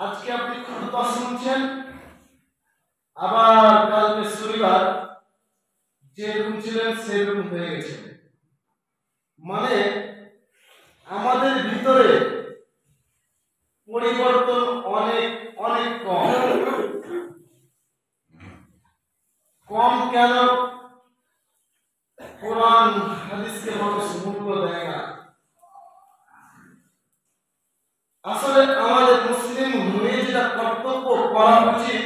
আজকে আপনি খুতবা শুনছেন, আবার কালকে শনিবার যেরকম ছিলেন সেরকম হয়ে গেছে। মানে আমাদের ভিতরে পরিবর্তন অনেক অনেক কম। কম কেন? কোরআন হাদিসকে মানুষ মূল্য দেয় না। আসলে আমাদের মুসলিম হয়ে যেটা কর্তব্য করা উচিত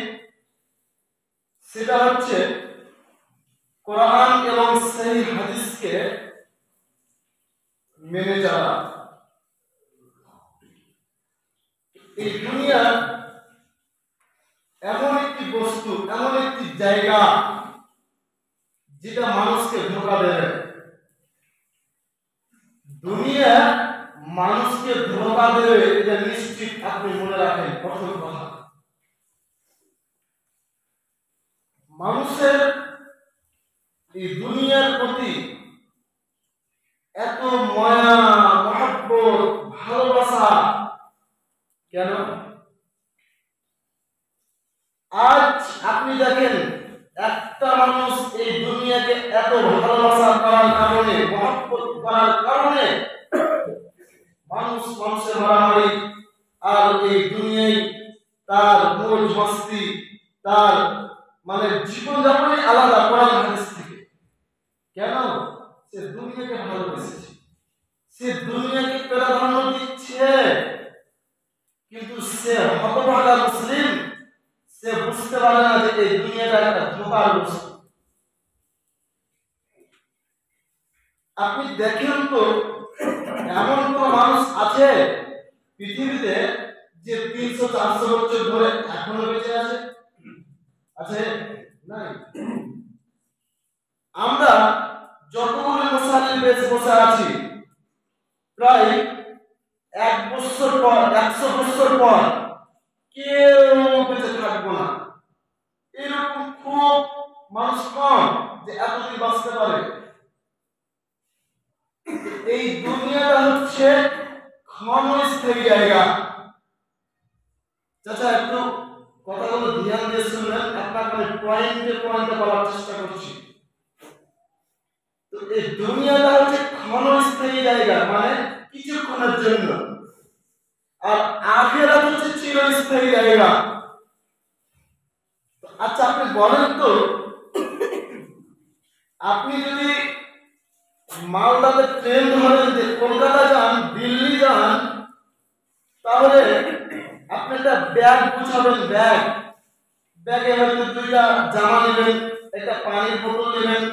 সেটা হচ্ছে কোরআন এবং সেই হাদিসকে মেনে চলা। এই দুনিয়া এমন একটি বস্তু, এমন একটি জায়গা যেটা মানুষকে ধোঁকা দেবে। দুনিয়া মানুষকে ধোঁকা দেবে, এটা নিশ্চিত আপনি মনে রাখেন। প্রথম কথা, মানুষের এই দুনিয়ার প্রতি এত মায়া, মহব্বত, ভালোবাসা কেন? আজ আপনি দেখেন একটা মানুষ এই দুনিয়াকে এত ভালোবাসা করার কারণে, মহব্বত করার কারণে মানুষ মানুষের মারামারি, আর এই দুনিয়ায় তার মৌজ মস্তি, তার মানে জীবনযাপনই আলাদা কোরআন হাদিস থেকে। কেন? সে দুনিয়াকে ভালোবেসেছে, সে দুনিয়াকে প্রাধান্য দিচ্ছে। কিন্তু সে হতভাগা মুসলিম, সে বুঝতে পারে না যে এই দুনিয়াটা একটা ধোঁকার বস্তু। আপনি দেখেন তো, এমন কোন মানুষ আছে পৃথিবীতে যে 300-400 বছর ধরে এখনো বেঁচে আছে? আছে? নাই। আমরা যতগুলো মুসলিম বেঁচে বসে আছি, প্রায় 1 বছর পর, 100 বছর পর কেউ বেঁচে থাকবো না। এরকম খুব মানুষ কম যে এতদিন বাঁচতে পারে। এই দুনিয়াটা হচ্ছে ক্ষণস্থায়ী জায়গা। চাচা একটু কথাগুলো ধ্যান দিয়ে শুনলেন, আপনার পয়েন্টে পয়েন্টে বলার চেষ্টা করছি। তো এই দুনিয়াটা হচ্ছে ক্ষণস্থায়ী জায়গা, মানে কিছুক্ষণের জন্য। আর আখিরাত হচ্ছে চিরস্থায়ী জায়গা। আচ্ছা আপনি বলেন তো, আপনি যদি মালদাতে ট্রেন ধরেন যে কলকাতা যান, দিল্লি যান, তাহলে আপনি একটা ব্যাগ গুছাবেন। ব্যাগে হয়তো 2টা জামা নেবেন, একটা পানির বোতল নেবেন,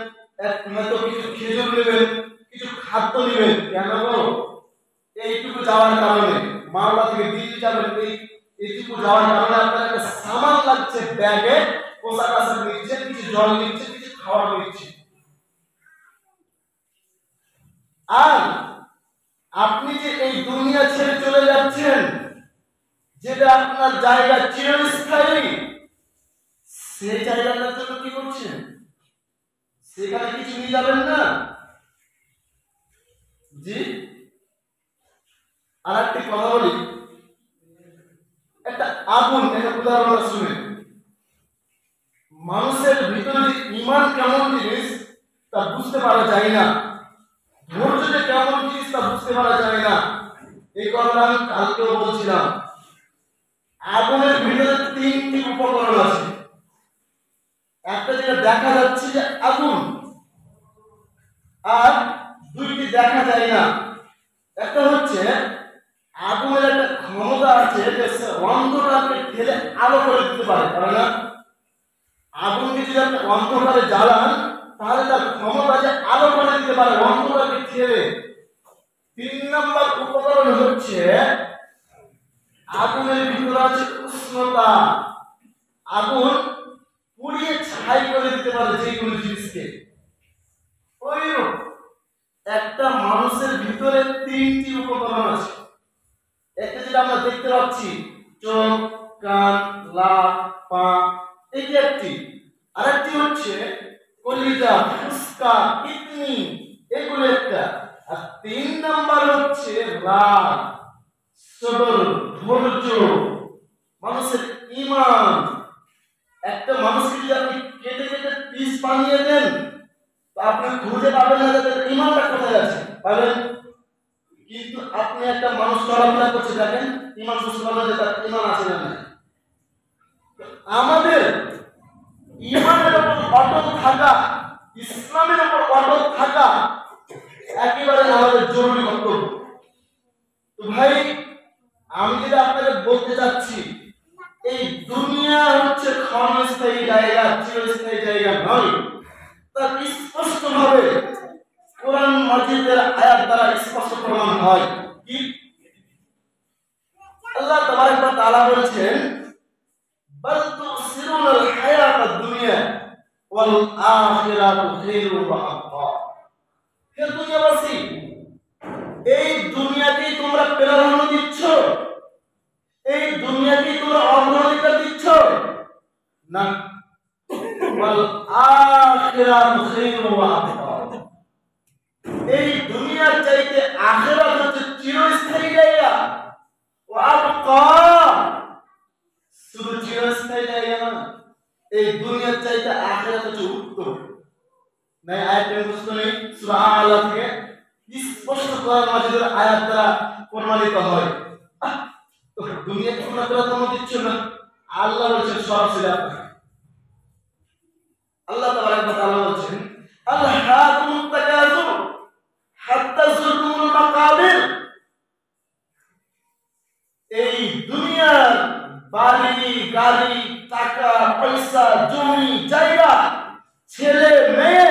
হয়তো কিছু খেজুর নেবেন, কিছু খাদ্য নেবেন। কেন গো? এইটুকু যাওয়ার কারণে, মালদা থেকে দিল্লি যাবেন, এইটুকু যাওয়ার কারণে আপনার একটা সামান লাগছে ব্যাগে, পোশাক আশাক নিচ্ছে, কিছু জল নিচ্ছে, কিছু খাওয়ার নিচ্ছে। আর আপনি যে এই দুনিয়া ছেড়ে চলে যাচ্ছেন, যেটা আপনার জায়গা চিরস্থায়ী, সেই জায়গাটার জন্য কি করছেন? সেখানে কিছু নিয়ে যাবেন না? জি। আর একটি কথা বলি, একটা আগুন, একটা উদাহরণ শুনে, মানুষের ভিতরে ঈমান কেমন জিনিস তা বুঝতে পারা যায় না, ধৈর্য যে কেমন জিনিস তা বুঝতে পারা যায় না। এই কথাটা আমি কালকেও বলছিলাম। আগুনের ভিতরে 3টি উপকরণ আছে। একটা যেটা দেখা যাচ্ছে যে আগুন, আর 2টি দেখা যায় না। একটা হচ্ছে আগুনের একটা ক্ষমতা আছে যে সে অন্ধকারকে ঠেলে আলো করে দিতে পারে, তাই না? আগুনকে যদি আপনি অন্ধকারে জ্বালান, তাহলে তার ক্ষমতা যে আলো করে দিতে পারে অন্ধকারকে ঠেলে। 3 নম্বর উপকরণ হচ্ছে আগুনের ভিতরে আছে উষ্ণতা। আগুন পুড়িয়ে ছাই করে দিতে পারে যে কোনো জিনিসকে। ওইরকম একটা মানুষের ভিতরে 3টি উপকরণ আছে। একটা যেটা আমরা দেখতে পাচ্ছি, চোখ, কান, নাক, পা, এই একটি। আরেকটি হচ্ছে কলিজা, ফুসকা, কিডনি, এগুলো একটা। আর 3 নাম্বার হচ্ছে রাগ, সবর, ধৈর্য। আপনি খুঁজে পাবেন না যে ইমানটা কোথায় আছে, পাবেন। কিন্তু আপনি একটা মানুষ চলাফেরা করছে, দেখেন ইমান বুঝতে পারবেন যে তার ইমান আছে না নাই। আমাদের ইমানের উপর অটল থাকা, ইসলামের উপর অটল থাকা একেবারে আমাদের জরুরি কর্তব্য। তো ভাই, আমি যেটা আপনাকে বলতে চাচ্ছি, এই দুনিয়া হচ্ছে ক্ষণস্থায়ী জায়গা, চিরস্থায়ী জায়গা নয়। তার স্পষ্ট ভাবে কোরআন মাজিদের আয়াত দ্বারা স্পষ্ট প্রমাণ হয়। কি আল্লাহ তাবারক ওয়া তাআলা বলেছেন, বাল তুসিরুনাল হায়াতাদ দুনিয়া ওয়াল আখিরাতু খায়রুন ওয়া আবকা। হে দুনিয়াবাসী, এই দুনিয়াতেই তোমরা প্রাধান্য দিচ্ছ, এই দুনিয়াতেই তোমরা অগ্রাধিকার দিচ্ছ না, ওয়াল আখিরাতু খায়রুন ওয়া আবকা। এই দুনিয়ার চাইতে আখিরাত হচ্ছে চিরস্থায়ী জায়গা। ওয়া আবকা, শুধু চিরস্থায়ী জায়গা না, এই দুনিয়ার চাইতে আখিরাত হচ্ছে উত্তম। নাই আয়াতের প্রশ্ন নেই, সূরা আল থেকে স্পষ্ট কোরআন মাজিদের আয়াত দ্বারা প্রমাণিত হয়। তো দুনিয়াকে তোমরা প্রাধান্য দিচ্ছ না, আল্লাহ বলেছেন সরাসরি আপনাকে। আল্লাহ তাবারক ওয়া তাআলা বলেছেন, আলহাকুমুত তাকাসুর হাত্তা যুরতুমুল মাকাবির। এই দুনিয়ার বাড়ি গাড়ি, টাকা পয়সা, জমি জায়গা, ছেলে মেয়ে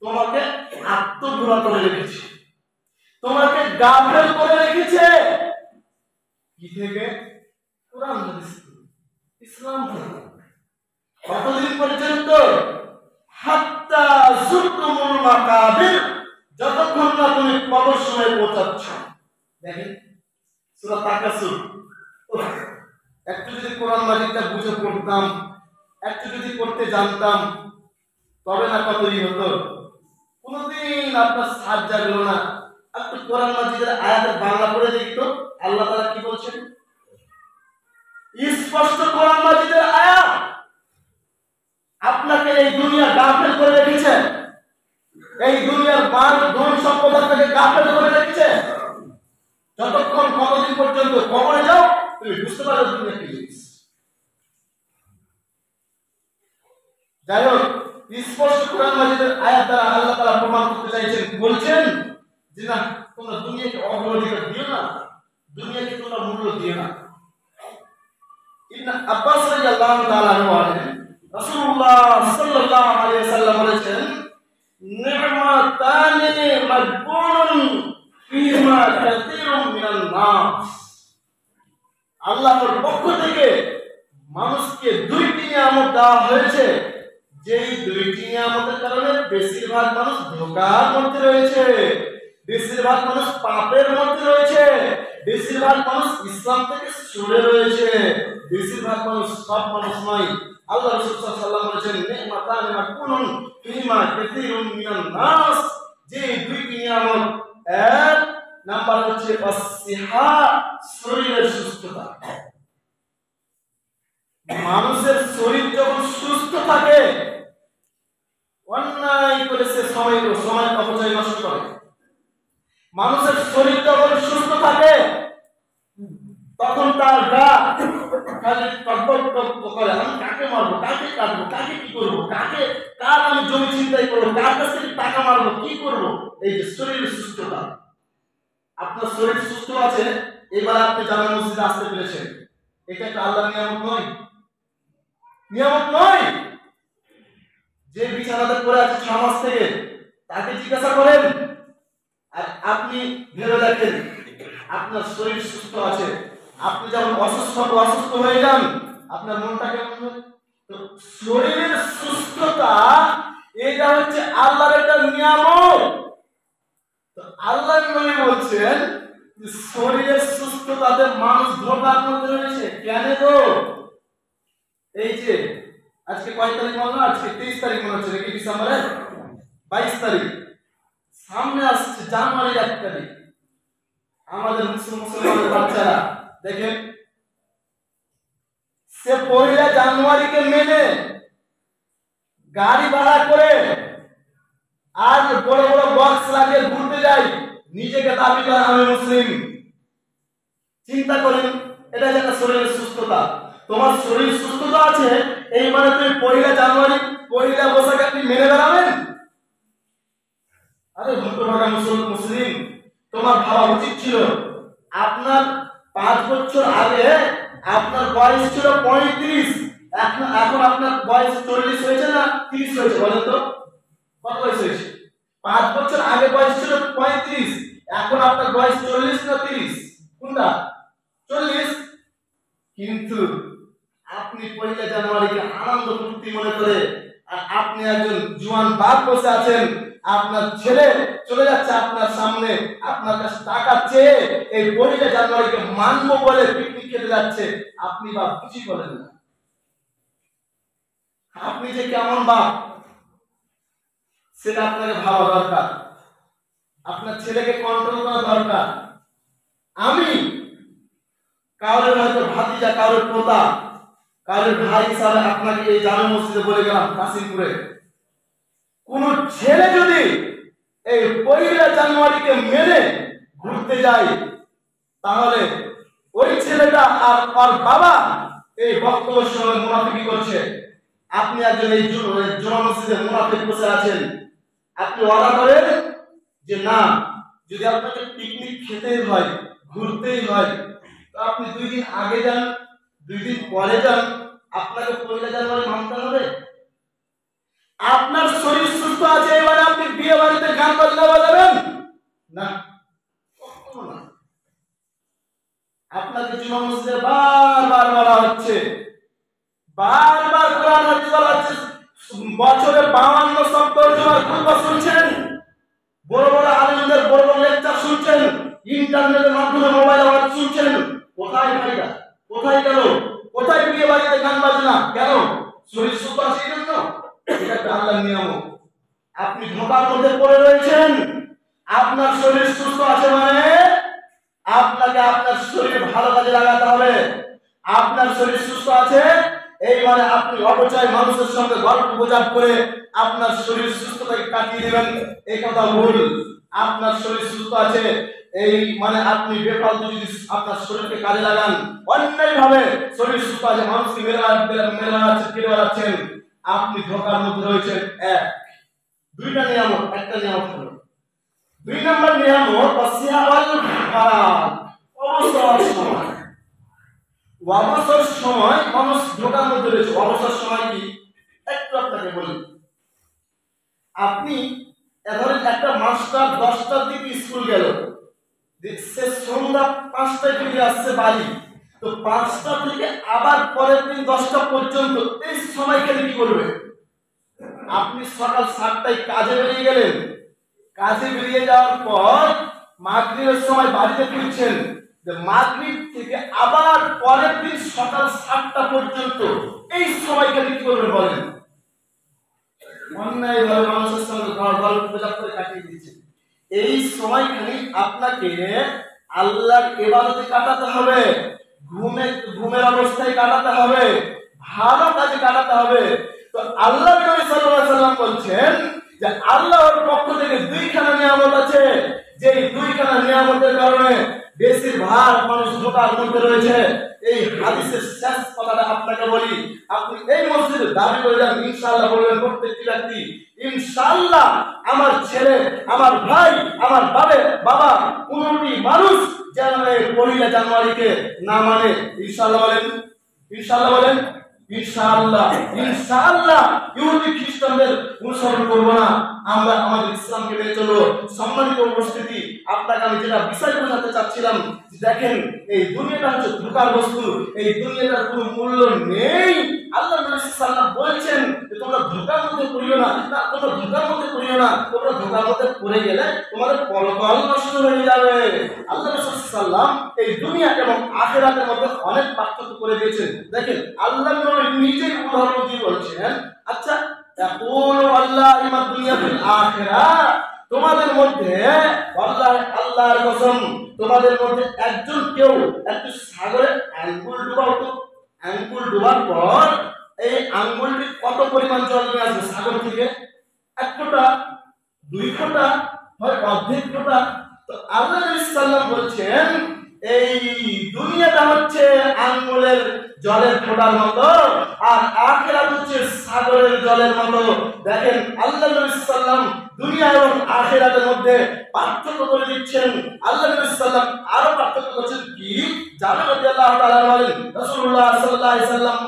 তোমাকে আত্মঘোরা করে রেখেছে, তোমাকে গাফেল করে রেখেছে। কি থেকে? কোরআন হাদিস, ইসলাম থেকে। কতদিন পর্যন্ত? হাত্তা যুরতুমুল মাকাবির, যতক্ষণ না তুমি কবরস্থানে পৌঁছাচ্ছ। দেখেন সূরা তাকাসুর। একটু যদি কোরআন মাজিদটা বুঝে পড়তাম, একটু যদি পড়তে জানতাম, তবে না কতই হতো। কোনদিন আপনার সাজ জাগলো না। একটু কোরআন মাজিদের আয়াতের বাংলা পড়ে দেখতো আল্লাহ তাআলা কি বলছেন। স্পষ্ট কোরআন মাজিদের আয়াত আপনাকে এই দুনিয়া গাফেল করে রেখেছে, এই দুনিয়ার মান ধন সম্পদ আপনাকে গাফেল করে রেখেছে। যতক্ষণ কতদিন পর্যন্ত কবরে যাও তুমি বুঝতে পারো দুনিয়া কি জিনিস। যাই হোক, স্পষ্ট কোরআন মাজিদের আয়াত দ্বারা আল্লাহ তাআলা প্রমাণ করতে চাইছেন, বলছেন যে না, তোমরা দুনিয়াকে অগ্রাধিকার দিও না, দুনিয়াকে তোমরা মূল্য দিও না। ইবনে আব্বাস রাদিয়াল্লাহু তাআলা বলেন, রাসূলুল্লাহ সাল্লাল্লাহু আলাইহি ওয়াসাল্লাম বলেছেন, নি'মাতানি মাগবুনুন ফীমা কাসীরুম মিনান নাস। আল্লাহর পক্ষ থেকে মানুষকে দুইটি নিয়ামত দেওয়া হয়েছে, যেই দুইটি নিয়ামতের কারণে বেশিরভাগ মানুষ ধোঁকার মধ্যে রয়েছে, বেশিরভাগ মানুষ পাপের মধ্যে রয়েছে, বেশিরভাগ মানুষ ইসলাম থেকে সরে রয়েছে, বেশিরভাগ মানুষ, সব মানুষ নয়। আল্লাহ রাসূল সাল্লাল্লাহু আলাইহি ওয়াসাল্লাম বলেছেন, নি'মাতানি মাগবুনুন ফীমা কাসীরুম মিনান নাস। যে দুইটি নিয়ামত, এক নাম্বার হচ্ছে আসিহা, শরীরের সুস্থতা। মানুষের শরীর যখন সুস্থ থাকে, অন্যায় করে সে সময় অপচয় নষ্ট করে। মানুষের শরীর যখন সুস্থ থাকে, তখন তার গা খালি টকবক করে, আমি কাকে মারবো, কাকে কাটবো, কাকে কি করবো, কার আমি জমি ছিনতাই করবো, কার কাছ থেকে টাকা মারবো, কি করবো। এই যে শরীরের সুস্থতা। আপনার শরীর সুস্থ আছে, এবার আপনি জামে মসজিদে আসতে পেরেছেন, এটা একটা আল্লাহর নিয়ামত নয়? নিয়ামত নয়? যে বিছানাতে পড়ে আছে 6 মাস থেকে, তাকে জিজ্ঞাসা করেন, আর আপনি ভেবে দেখেন আপনার শরীর সুস্থ আছে, আপনি যখন অসুস্থ হয়ে যান, আপনার মনটা কেমন হয়? তো শরীরের সুস্থতা এটা হচ্ছে আল্লাহর একটা নিয়ামত। তো আল্লাহর নবী বলছেন যে শরীরের সুস্থতাতে মানুষ ধোঁকার মধ্যে রয়েছে। কেন গো? এই যে আজকে কয় তারিখ বললো? আজকে 23 তারিখ মনে হচ্ছে নাকি, ডিসেম্বরের 22 তারিখ। সামনে আসছে জানুয়ারির 1 তারিখ। আমাদের মুসলমানের বাচ্চারা দেখেন, সে 1 জানুয়ারিকে মেনে গাড়ি ভাড়া করে আর বড় বড় বক্স লাগিয়ে ঘুরতে যাই, নিজেকে দাবি করে আমি মুসলিম। চিন্তা করেন, এটা যে একটা শরীরের সুস্থতা। তোমার শরীর সুস্থতা আছে, এই মানে তুমি 1 জানুয়ারি 1 বৈশাখ আপনি মেনে বেড়াবেন? আরে ভদ্রভাগা মুসলিম, তোমার ভাবা উচিত ছিল আপনার 5 বছর আগে আপনার বয়স ছিল 35, এখন আপনার বয়স 40 হয়েছে না 30 হয়েছে? বলেন তো কত বয়স হয়েছে? 5 বছর আগে বয়স ছিল 35, এখন আপনার বয়স 40 না 30? কোনটা? 40। কিন্তু আপনি 1 জানুয়ারিকে আনন্দ ফুর্তি মনে করে, আর আপনি একজন জোয়ান বাপ বসে আছেন, আপনার ছেলে চলে যাচ্ছে আপনার সামনে, আপনার কাছে টাকা চেয়ে এই 1 জানুয়ারিকে মানবো বলে পিকনিক খেতে যাচ্ছে, আপনি বাপ কিছুই বলেন না। আপনি যে কেমন বাপ সেটা আপনাকে ভাবা দরকার, আপনার ছেলেকে কন্ট্রোল করা দরকার। আমি কারোর হয়তো ভাতিজা, কারোর পোতা, কারোর ভাই হিসাবে আপনাকে এই জামে মসজিদে বলে গেলাম কাশিমপুরে, কোন ছেলে যদি এই 1 জানুয়ারিকে মেনে ঘুরতে যায়, তাহলে ওই ছেলেটা আর ওর বাবা এই বক্তব্যের সময় মুনাফিকি করছে। আপনি একজন এই জুমা মসজিদে মুনাফিক বসে আছেন, আপনি ওয়াদা করেন যে না, যদি আপনাকে পিকনিক খেতেই হয়, ঘুরতেই হয়, তো আপনি 2 দিন আগে যান, 2 দিন পরে যান, আপনাকে 1 জানুয়ারি মানতে হবে? আপনার শরীর সুস্থ আছে, এবারে আপনি বিয়ে বাড়িতে গান বাজনা বাজাবেন না? কখনো না। আপনাকে জুমা মসজিদে বারবার বলা হচ্ছে, বারবার কোরআন হাদিস বলা হচ্ছে, বছরে 52 সপ্তাহ জুমার খুতবা শুনছেন, বড় বড় আলেমদের বড় বড় লেকচার শুনছেন, ইন্টারনেটের মাধ্যমে মোবাইল আওয়াজ শুনছেন। কোথায় ভাইরা, কোথায় গেল? কোথায় বিয়ে বাড়িতে গান বাজনা? কেন? শরীর সুস্থ আছে এই জন্য? এটা আল্লাহর নিয়ম। আপনি ধোঁকার মধ্যে পড়ে রয়েছেন। আপনার শরীর সুস্থ আছে মানে আপনাকে আপনার শরীর ভালো কাজে লাগাতে হবে। আপনার শরীর সুস্থ আছে এই মানে আপনি অপচয় মানুষের সঙ্গে গল্প গুজব করে আপনার শরীর সুস্থতাকে কাটিয়ে দেবেন, এই কথা ভুল। আপনার শরীর সুস্থ আছে এই মানে আপনি বেফালতু যদি আপনার শরীরকে কাজে লাগান, অন্যায় ভাবে শরীর সুস্থ আছে মানুষকে মেরে বেড়াচ্ছেন, আপনি ধোঁকার মধ্যে রয়েছেন। 2টা নিয়ামত, একটা নিয়ামত হলো 2 নম্বর নিয়ামত ওয়াসিয়াল ফারাগ, অবসর সময়। অবসর সময় মানুষ ধোঁকার মধ্যে রয়েছে। অবসর সময় কি একটু আপনাকে বলি, আপনি ধরেন একটা মাস্টার 10টার দিকে স্কুল গেল, দেখছে সন্ধ্যা 5টায় ফিরে আসছে বাড়ি, তো 5টা থেকে আবার পরের দিন 10টা পর্যন্ত এই সময়খানে কি করবে? আপনি সকাল 7টায় কাজে বেরিয়ে গেলেন, কাজে বেরিয়ে যাওয়ার পর মাগরিবের সময় বাড়িতে ফিরছেন, মাগরিব থেকে আবার পরের দিন সকাল 7টা পর্যন্ত এই সময়খানে কি করবে বলেন? অন্যায়ভাবে মানুষের সঙ্গে গল্প গুজব করে কাটিয়ে দিচ্ছে। এই সময়খানি আপনাকে আল্লাহর ইবাদতে কাটাতে হবে, ঘুমের অবস্থায় কাটাতে হবে, ভালো কাজে কাটাতে হবে। তো আল্লাহ নবী সাল্লাল্লাহু আলাইহি ওয়াসাল্লাম বলছেন যে আল্লাহর পক্ষ থেকে 2খানা নিয়ামত আছে, যে 2খানা নিয়ামতের কারণে বেশিরভাগ মানুষ ধোঁকার মধ্যে রয়েছে। এই হাদিসের শেষ কথাটা আপনাকে বলি, আপনি এই মসজিদে দাবি করে যান, ইনশাআল্লাহ বলবেন প্রত্যেকটি ব্যক্তি, ইনশাআল্লাহ আমার ছেলে, আমার ভাই, আমার বাবা কোনটি মানুষ যেন এই 1 জানুয়ারিকে না মানে। ইনশাআল্লাহ বলেন, ইনশাআল্লাহ বলেন, ইনশাআল্লাহ। ইনশাআল্লাহ ইহুদি খ্রিস্টানদের অনুসরণ করব না, আমরা আমাদের ইসলামকে মেনে চলব। সম্মানিত উপস্থিতি, আপনাকে আমি যেটা বিষয় বোঝাতে চাচ্ছিলাম, দেখেন এই দুনিয়াটা হচ্ছে ধোঁকার বস্তু, এই দুনিয়াটার কোনো মূল্য নেই। আল্লাহ নবী সাল্লাল্লাহু আলাইহি ওয়াসাল্লাম বলেছেন যে তোমরা ধোঁকার মধ্যে পড়িও না, তোমরা ধোঁকার মধ্যে পড়িও না, তোমরা ধোঁকার মধ্যে পড়ে গেলে তোমাদের পরকাল নষ্ট হয়ে যাবে। আল্লাহ রাসূল সাল্লাল্লাহু আলাইহি ওয়াসাল্লাম এই দুনিয়া এবং আখিরাতের মধ্যে অনেক পার্থক্য করে দিয়েছেন। দেখেন আল্লাহ নবী নিজেই উদাহরণ দিয়ে বলছেন, আচ্ছা তাকুলু আল্লাহি মা দুনিয়া ফিল আখিরাহ, তোমাদের মধ্যে আল্লাহর কসম তোমাদের মধ্যে একজন কেউ একটু সাগরে আঙ্গুল ডুবাও তো, আঙ্গুল ডুবার পর এই আঙ্গুলটি কত পরিমাণ জল নিয়ে আসবে সাগর থেকে? এক ফোঁটা। দুই ফোঁটা হয় অর্ধেক ফোঁটা। তো আল্লাহ নবী সাল্লাল্লাহু বলছেন এই দুনিয়াটা হচ্ছে আঙ্গুলের জলের ফোঁটার মতো, আর আখিরাত হচ্ছে সাগরের জলের মতো। দেখেন আল্লাহ নবী সাল্লাল্লাহু দুনিয়া এবং আখিরাতের মধ্যে পার্থক্য করে দিচ্ছেন। আল্লাহ নবী সাল্লাল্লাহু আরো পার্থক্য করছেন কি, জাবের রাদিয়াল্লাহু তাআলা বলেন রাসূলুল্লাহ সাল্লাল্লাহু আলাইহি সাল্লাম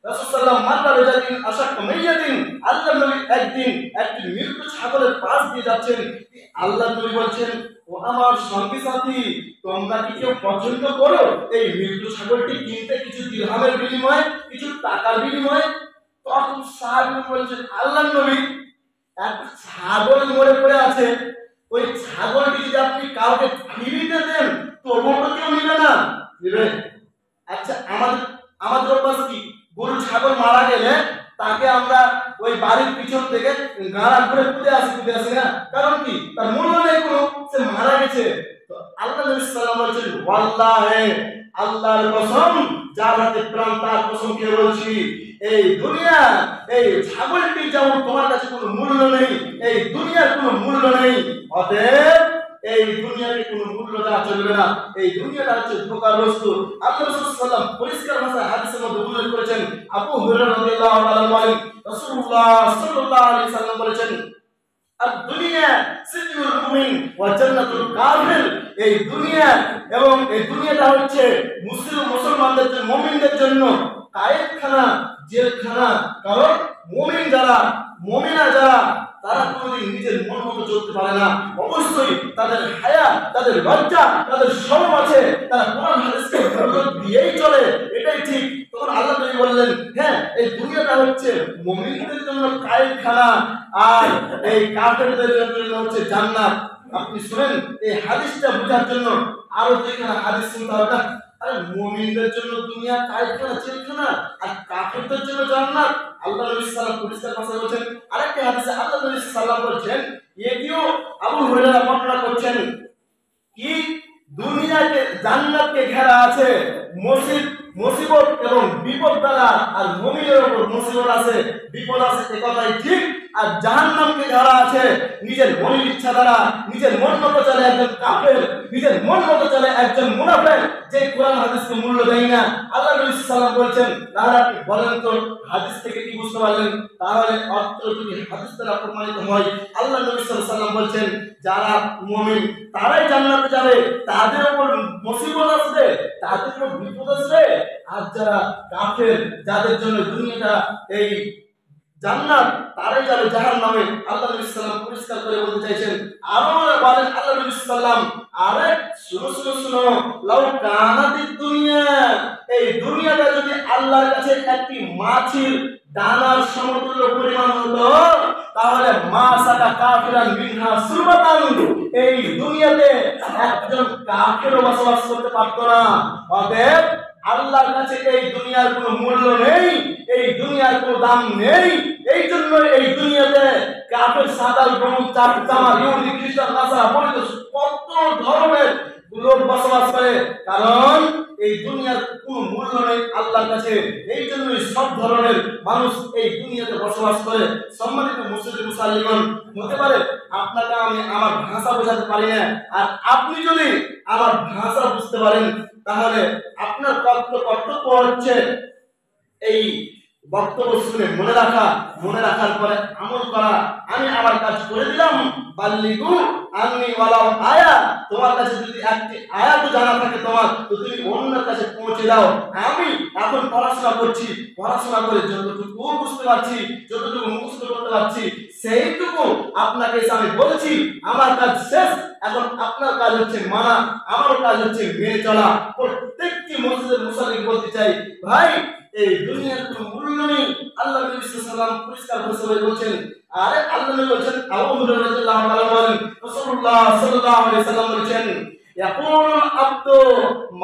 রাসূলুল্লাহ মাতা বেজাদিন আশাক মেয়াদিন, আল্লাহ নবী একদিন একটি মৃত ছাগলের পাশ দিয়ে যাচ্ছেন। আল্লাহ নবী বলছেন, ও আমার সঙ্গী সাথী, তোমরা কি কেউ পছন্দ করো এই মৃত ছাগলটি কিনতে কিছু দিরহামের বিনিময়ে, কিছু টাকার বিনিময়ে? তখন সাহাবী বলছেন, আল্লাহ নবী, এক ছাগল মরে পড়ে আছে, ওই ছাগলটি যদি আপনি কাউকে ফিরিতে দেন তবুও তো কেউ নিবে না, নেবে? আচ্ছা, আমাদের আমাদের অভ্যাস কি, গরু ছাগল মারা গেলে তাকে আমরা ওই বাড়ির পিছন থেকে গাড়া করে পুঁতে আসি না? কারণ কি, তার মূল্য নেই কোনো, সে মারা গেছে। তো আল্লাহ নবী সাল্লাল্লাহু আলাইহি ওয়াসাল্লাম বলেছেন, ওয়াল্লাহি, আল্লাহর কসম, যার হাতে প্রাণ তার কসম খেয়ে বলছি, এই দুনিয়া, এই ছাগলটি যেমন তোমার কাছে কোনো মূল্য নেই, এই দুনিয়ার কোনো মূল্য নেই, অতএব এই দুনিয়াকে কোনো মূল্য দেওয়া চলবে না। এই দুনিয়াটা হচ্ছে ধোঁকার বস্তু। আল্লাহ রাসূল সাল্লাল্লাহু আলাইহি ওয়াসাল্লাম পরিষ্কার ভাষায় হাদিসের মধ্যে উল্লেখ করেছেন। আবু হুরায়রা রাদিয়াল্লাহু তাআলা বলেন, রাসূলুল্লাহ সাল্লাল্লাহু আলাইহি ওয়াসাল্লাম বলেছেন, দুনিয়া সিজনুল মুমিন ওয়া জান্নাতুল কাফির, এই দুনিয়া এবং এই দুনিয়াটা হচ্ছে মুসলমানদের জন্য, মুমিনদের জন্য কায়েদখানা, জেলখানা। কারণ মুমিন যারা, মুমিনা যারা, তারা কোনোদিন নিজের মন মতো চলতে পারে না। অবশ্যই তাদের হায়া, তাদের লজ্জা, তাদের শরম আছে, তারা কোরআন হাদিসকে মনোযোগ দিয়েই চলে, এটাই ঠিক। তখন আল্লাহ নবী বললেন, হ্যাঁ, এই দুনিয়াটা হচ্ছে মুমিনদের জন্য কায়েদখানা, আর এই কাফেরদের জন্য হচ্ছে জান্নাত। আপনি শুনেন, এই হাদিসটা বোঝার জন্য আরো দুইখানা হাদিস শুনতে হবে না? আরে মুমিনদের জন্য দুনিয়া কায়েদখানা, জেলখানা, আর কাফেরদের জন্য জান্নাত। আল্লাহ নবী সাল্লাল্লাহু পরিষ্কার ভাষায় বলেছেন। আরেকটা হাদিসে আল্লাহ নবী সাল্লাল্লাহু বলছেন, এটিও আবু হুরায়রা বর্ণনা করছেন, কি দুনিয়াকে, জান্নাতকে ঘেরা আছে মুসিবত এবং বিপদ দ্বারা, আর মুমিনের উপর মুসিবত আছে, বিপদ আছে, এ কথাই ঠিক। আর জাহান্নামকে ঘেরা আছে নিজের মনের ইচ্ছা দ্বারা, নিজের মন মতো চলে একজন কাফের, নিজের মন মতো চলে একজন মুনাফিক, যে কোরআন হাদিসকে মূল্য দেয় না। আল্লাহ নবী সাল্লাল্লাহু আলাইহি ওয়াসাল্লাম বলেছেন, তাহলে আপনি বলেন তো হাদিস থেকে কি বুঝতে পারলেন? তাহলে অর্থ যদি হাদিস দ্বারা প্রমাণিত হয়, আল্লাহ নবী সাল্লাল্লাহু আলাইহি ওয়াসাল্লাম বলছেন, যারা মুমিন তারাই জান্নাতে যাবে, তাদের উপর মুসিবত আসবে, তাদের উপর বিপদ আসবে। আর যারা কাফের, যাদের জন্য দুনিয়াটা এই জান্নাত, তারাই যাবে জাহান্নামে। আল্লাহ নবী সাল্লাল্লাহু পরিষ্কার করে বলতে চাইছেন। আরো বলেন আল্লাহ নবী সাল্লাল্লাহু, আরে শুনো, লাউ কানাতিদ দুনিয়া, এই দুনিয়াটা যদি আল্লাহর কাছে একটি মাছির দানার সমতুল্য পরিমাণ হতো, তাহলে মা সাকা কাফিরান মিনহা সুরবাতান, এই দুনিয়াতে একজন কাফেরও বসবাস করতে পারতো না। অতএব আল্লাহর কাছে এই দুনিয়ার কোনো মূল্য নেই, এই দুনিয়ার কোনো দাম নেই। এই জন্য এই দুনিয়াতে কাফের, সাদাল, গরু, চামড়া, ইহুদি, খ্রিস্টান, নাসারা, বৌদ্ধ, কত ধরনের লোক বসবাস করে, কারণ এই দুনিয়ার কোনো মূল্য নেই আল্লাহর কাছে। এই জন্যই সব ধরনের মানুষ এই দুনিয়াতে বসবাস করে। সম্মানিত মুসলিম, হতে পারে আপনাকে আমি আমার ভাষা বোঝাতে পারি না, আর আপনি যদি আমার ভাষা বুঝতে পারেন, তাহলে আপনার কর্তব্য হচ্ছে এই বক্তব্য শুনে মনে রাখা, মনে রাখার পরে আমল করা। আমি আমার কাজ করে দিলাম, বাল্লিগু আন্নি ওয়ালাউ আয়া, তোমার কাছে যদি একটি আয়াত জানা থাকে তোমার, তো তুমি অন্যের কাছে পৌঁছে দাও। আমি এখন পড়াশোনা করছি, পড়াশোনা করে যতটুকু বুঝতে পারছি, যতটুকু মুখস্থ করতে পারছি, সেইটুকু আপনাকে এসে আমি বলছি। আমার কাজ শেষ, এখন আপনার কাজ হচ্ছে মানা, আমার কাজ হচ্ছে মেনে চলা। প্রত্যেকটি মসজিদের মুসল্লি বলতে চাই, ভাই, এই দুনিয়ার কোনো মূল্য নেই। আল্লাহ নবী সাল্লাল্লাহু আলাইহি ওয়াসাল্লাম পরিষ্কার ভাষায় বলেছেন। আরে আল্লাহ নবী বলেছেন, আবু হুরায়রা রাদিয়াল্লাহু তাআলা বলেন, রাসূলুল্লাহ সাল্লাল্লাহু আলাইহি ওয়াসাল্লাম বলেছেন, ইয়াকুলুল আবদু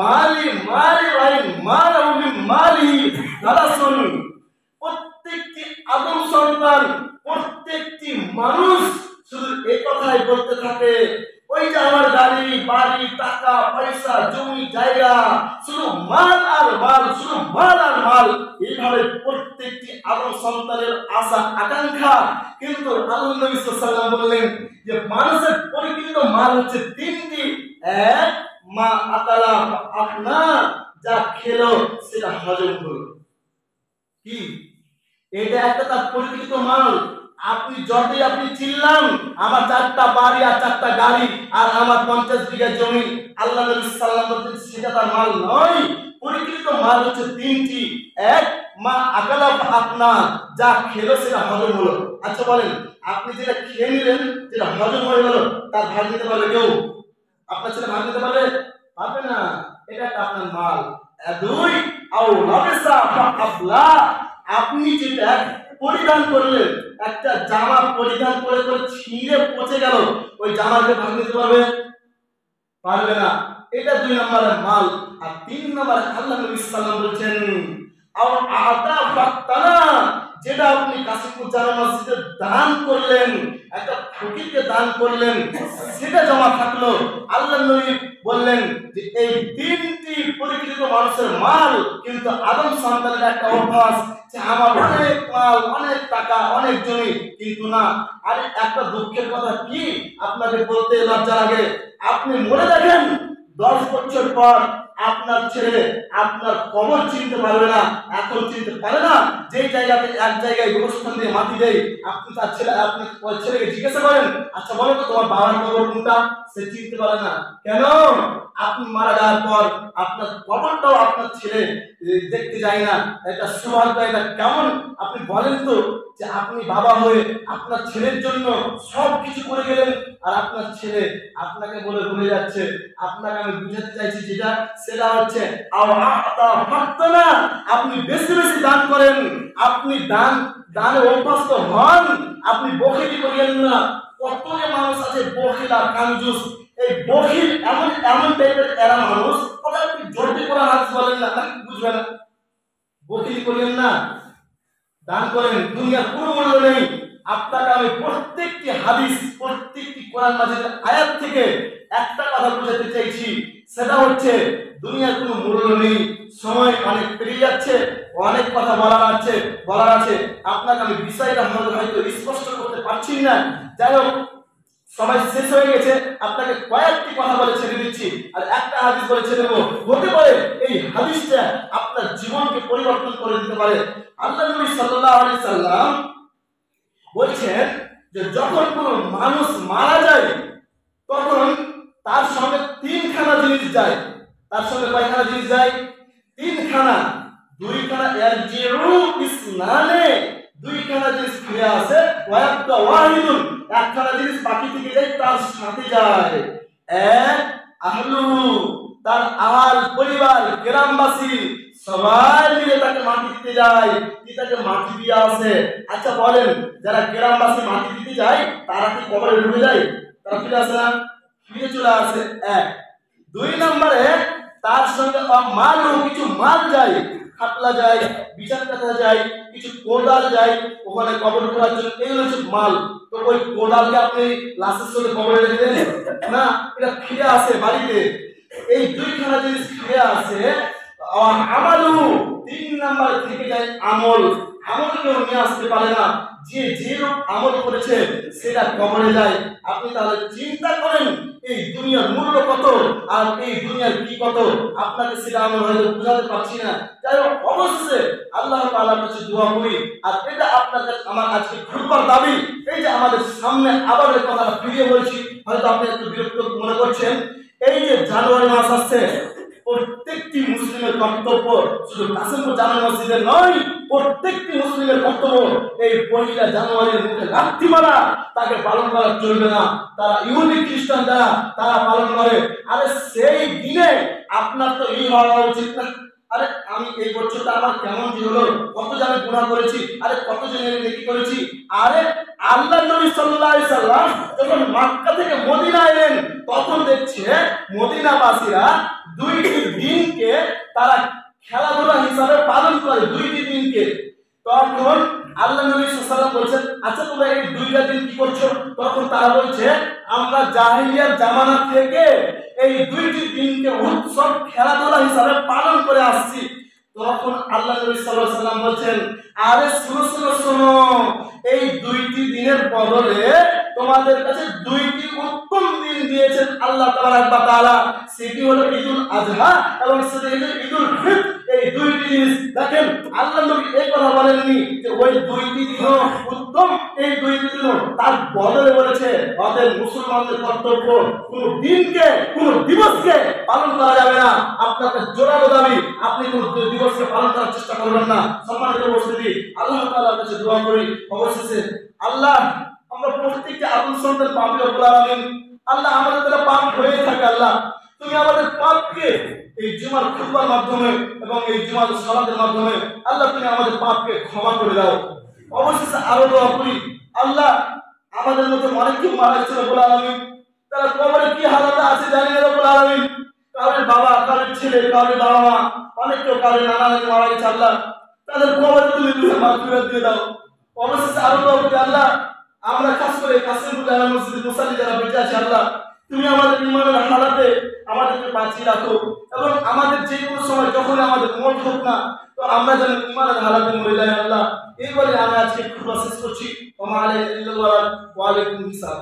মালি মালি ওয়া মালুহু মিন মালিহি সালাসুন, প্রত্যেকটি আদম সন্তান, প্রত্যেকটি মানুষ শুধু এই কথাই বলতে থাকে, ওই যে আমার গাড়ি বাড়ি টাকা পয়সা জমি জায়গা, শুধু মাল আর মাল, শুধু মাল আর মাল, এইভাবে প্রত্যেকটি আদম সন্তানের আশা আকাঙ্ক্ষা। কিন্তু আল্লাহ নবী সাল্লাল্লাহু আলাইহি ওয়াসাল্লাম বললেন যে মানুষের পরিকৃত মাল হচ্ছে তিনটি। এক, মা আকালা আপনার, যা খেলো সেটা হজম হলো। কি এটা একটা তার পরিকৃত মাল। আপনি যতই আপনি চিনলাম আমার 4টা বাড়ি আর 4টা গাড়ি আর আমার 50 বিঘা জমি, আল্লাহ নবী সাল্লাল্লাহু আলাইহি ওয়াসাল্লাম সেটা তার মাল নয়। পরিকৃত মাল হচ্ছে তিনটি। এক, মা আকালা আপনার, যা খেলো সেটা হজম হলো। আচ্ছা বলেন, আপনি যেটা খেয়ে নিলেন যেটা হজম হয়ে গেল, তার ভাগ নিতে পারবে কেউ? আপনার ছেলে ভাগ নিতে পারবে? পারবে না। এটা আপনার মাল। দুই, আও লাবিসা ফাআবলা, আপনি যেটা পরিধান করলেন, একটা জামা পরিধান করে করে ছিঁড়ে পচে গেল, ওই জামাকে ভাগ নিতে পারবে? পারবে না। এটা 2 নম্বরের মাল। আর 3 নম্বরে আল্লাহ নবী সাল্লাল্লাহু আলাইহি ওয়াসাল্লাম বলেছেন আও আতা ফাতানা, যেটা আপনি কাশিমপুর জামে মসজিদে দান করলেন, একটা ফকিরকে দান করলেন, সেটা জমা থাকলো। আল্লাহ নবী বললেন যে এই তিনটি পরিকৃত মানুষের মাল, কিন্তু আদম সন্তানের একটা অভ্যাস যে আমার অনেক মাল, অনেক টাকা, অনেক জমি, কিন্তু না। আর একটা দুঃখের কথা কি আপনাকে বলতে লজ্জা লাগে, আপনি মনে দেখেন 10 বছর পর আপনার ছেলে আপনার কবর চিনতে পারবে না। এখন চিনতে পারে না, যেই জায়গাতে এক জায়গায় গোরস্থান দিয়ে মাটি দেয়, আপনি তার ছেলে, আপনি ওই ছেলেকে জিজ্ঞাসা করেন, আচ্ছা বলো তো তোমার বাবার কবর কোনটা? সে চিনতে পারে না। কেন? আপনি মারা যাওয়ার পর আপনার কবরটাও আপনার ছেলে দেখতে যায় না। এটা সৌভাগ্য, এটা কেমন আপনি বলেন তো, যে আপনি বাবা হয়ে আপনার ছেলের জন্য সব কিছু করে গেলেন, আর আপনার ছেলে আপনাকে বলে ভুলে যাচ্ছে। আপনাকে আমি বুঝাতে চাইছি যেটা, সেটা হচ্ছে আপনি বেশি বেশি দান করেন, আপনি দানে অভ্যস্ত হন, আপনি বখিলি করিয়েন না। কত যে মানুষ আছে বখিল আর কাঞ্জুস, এই বখিল এমন এমন টাইপের এরা মানুষ, ওরা আপনি জলদি করে হাত বলেন না, বুঝবে না। বখিলি করিয়েন না, দান করেন, দুনিয়ার কোনো মূল্য নেই। আপনাকে আমি প্রত্যেকটি হাদিস, প্রত্যেকটি কোরআন মাজিদের আয়াত থেকে একটা কথা বোঝাতে চাইছি, সেটা হচ্ছে দুনিয়ার কোনো মূল্য নেই। সময় অনেক পেরিয়ে যাচ্ছে, অনেক কথা বলার আছে। আপনাকে আমি বিষয়টা হয়তো স্পষ্ট করতে পারছি না। যাই হোক, সময় শেষ হয়ে গেছে, আপনাকে কয়েকটি কথা বলে ছেড়ে দিচ্ছি, আর একটা হাদিস বলে ছেড়ে দেবো। হতে পারে এই হাদিসটা আপনার জীবনকে পরিবর্তন করে দিতে পারে। আল্লাহ নবী সাল্লাল্লাহু আলাইহি সাল্লাম বলছেন যে যখন কোনো মানুষ মারা যায়, তখন তার সঙ্গে 3খানা জিনিস যায়। তার সঙ্গে কয়খানা জিনিস যায়? 3খানা। 2খানা ইয়ারজিউ ইসনানে, 2খানা জিনিস ফিরে আসে, ওয়ায়াবকা ওয়াহিদুন, 1খানা জিনিস বাকি থেকে যায়, তার সাথে যায়। এক, আহলু, তার আহাল পরিবার, গ্রামবাসী সবাই মিলে তাকে মাটি দিতে যায়, তাকে মাটি দিয়ে আসে। আচ্ছা বলেন, যারা গ্রামবাসী মাটি দিতে যায় তারা কি কবরে ঢুকে যায়? তারা ফিরে আসে না? ফিরে চলে আসে। এক। 2 নম্বরে তার সঙ্গে কিছু মাল যায়, খাটলা যায়, বিচার কাটা যায়, কিছু কোদাল যায় ওখানে কবর করার জন্য, এগুলো হচ্ছে মাল। তো ওই কোদালকে আপনি লাশের সঙ্গে কবরে রেখে দেন না, এটা ফিরে আসে বাড়িতে। এই 2খানা জিনিস ফিরে আসে। আমালু, 3 নাম্বার থেকে যায় আমল। আমল কেউ নিয়ে আসতে পারে না, যে লোক আমল করেছে সেটা কবরে যায়। আপনি তাহলে চিন্তা করেন এই দুনিয়ার মূল্য কত আর এই দুনিয়ার কি কত, আপনাকে সেটা আমি হয়তো বুঝাতে পারছি না। তাই অবশেষে আল্লাহ তাআলার কাছে দোয়া করি, আর এটা আপনাদের আমার আজকে খুববার দাবি। এই যে আমাদের সামনে আবার এই কথাটা ফিরিয়ে বলছি, হয়তো আপনি একটু বিরক্ত মনে করছেন। এই যে জানুয়ারি মাস আসছে, প্রত্যেকটি মুসলিমের কর্তব্য, শুধু কাশিমপুর জামে মসজিদের নয়, প্রত্যেকটি মুসলিমের কর্তব্য এই 1 জানুয়ারির মুখে লাথি মারা, তাকে পালন করা চলবে না। তারা ইহুদি খ্রিস্টান যারা তারা পালন করে, আরে সেই দিনে আপনার তো হওয়া উচিত না। আরে আমি এই বছরটা আমার কেমন কি হলো, কত জানে গুনাহ করেছি, আরে কত জনে নেকি করেছি। আরে আল্লাহ নবী সাল্লাল্লাহু আলাইহি সাল্লাম যখন মক্কা থেকে মদিনা এলেন, তখন দেখছে মদিনাবাসীরা 2টি দিনকে তারা খেলাধুলা হিসাবে পালন করে, 2টি দিনকে। তখন আল্লাহ নবী সাল্লাল্লাহু আলাইহি ওয়াসাল্লাম বলছেন, আচ্ছা তোমরা এই দুইটা দিন কি করছো? তখন তারা বলছে, আমরা জাহিলিয়ার জামানা থেকে এই দুইটি দিনকে উৎসব খেলাধুলা হিসাবে পালন করে আসছি। তখন আল্লাহ নবী সাল্লাল্লাহু আলাইহি ওয়াসাল্লাম বলছেন, আরে শুনো শুনো শুনো, এই দুইটি দিনের বদলে তোমাদের কাছে দুইটি উত্তম দিন দিয়েছেন আল্লাহ তাআলা, সেটি হলো ঈদুল আযহা এবং সেটি হলো ঈদুল ফিতর। এই দুইটি জিনিস দেখেন, আল্লাহ নবী এই কথা বলেননি যে ওই দুইটি দিন উত্তম, এই দুইটি দিন তার বদলে বলেছে আমাদের মুসলমানদের কর্তব্য কোন দিনকে, কোন দিবসকে পালন করা যাবে না। আপনাকে জোরালো দাবি, আপনি কোন দিবসকে পালন করার চেষ্টা করবেন না। সম্মানিত উপস্থিতি, আল্লাহ তাআলার কাছে দোয়া করি অবশেষে, আল্লাহ আমরা প্রত্যেকটা আদম সন্তান পাপী রব্বুল আলামিন, আল্লাহ আমাদের দ্বারা পাপ হয়ে থাকে, আল্লাহ তুমি আমাদের পাপকে এই জুমার খুতবার মাধ্যমে এবং এই জুমার সালাতের মাধ্যমে আল্লাহ তুমি আমাদের পাপকে ক্ষমা করে দাও। অবশেষে আরো দোয়া করি, আল্লাহ আমাদের মধ্যে অনেক কেউ মারা গেছে রব্বুল আলামিন, তারা কবরে কি হালাতে আছে জানি না রব্বুল আলামিন, কারোর বাবা, কারোর ছেলে, কারোর বাবা মা, অনেক কেউ কারোর নানা নানি মারা গেছে, আল্লাহ তাদের কবরে তুমি মাগফিরাত দিয়ে দাও। অবশেষে আরো দোয়া করি, আল্লাহ আমরা খাস করে কাসিমুল জামা মসজিদ মুসাল্লি যারা বেঁচে আছে, আল্লাহ তুমি আমাদের ইমানের হালাতে আমাদেরকে বাঁচিয়ে রাখো এবং আমাদের যে কোনো সময় যখন আমাদের মন হোক না, তো আমরা যেন ইমানের হালাতে মরে যাই, আল্লাহ এই বলে আমি আজকে খুতবা শেষ করছি। ওয়া আলাইকুম আসসালাম।